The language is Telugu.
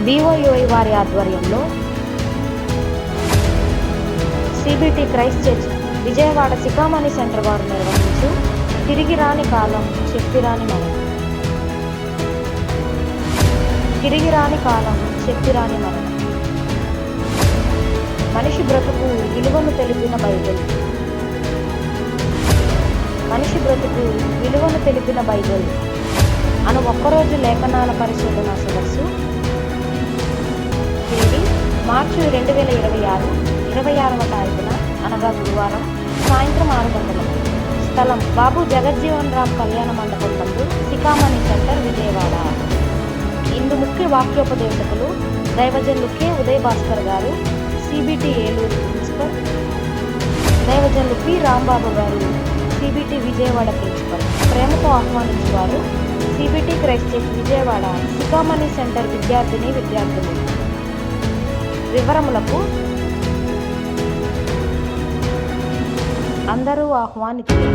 బీఓయూఐ వారి ఆధ్వర్యంలో CBT Christ church Vijayawada Sikamani centre వారు నిర్వహించు తిరిగి రాని కాలం శక్తి రాని మనం. తిరిగి రాని కాలం శక్తి రాని మనం. మనిషి బ్రతుకు విలువను తెలిపిన బైబిల్. మనిషి బ్రతుకు విలువను తెలిపిన బైబిల్ అను ఒక్కరోజు లేఖనాల పరిశోధన సదస్సు తేదీ మార్చి 2026 26వ తారీఖున అనగా గురువారం సాయంత్రం 6 గంటలకు. స్థలం బాబు జగజ్జీవన్ రామ్ కళ్యాణ మండపం నందు సికామణి సెంటర్ విజయవాడ. ఇందు ముఖ్య వాక్యోపదేశకులు దైవజనులు K Uday Bhaskar garu, CBT Eluru principal, దైవజనులు P Rambabu garu, CBT Vijayawada principal. ప్రేమతో ఆహ్వానించేవారు CBT Christ church Vijayawada Sikamani centre విద్యార్థులు. వివరములకు అందరూ ఆహ్వానితులు.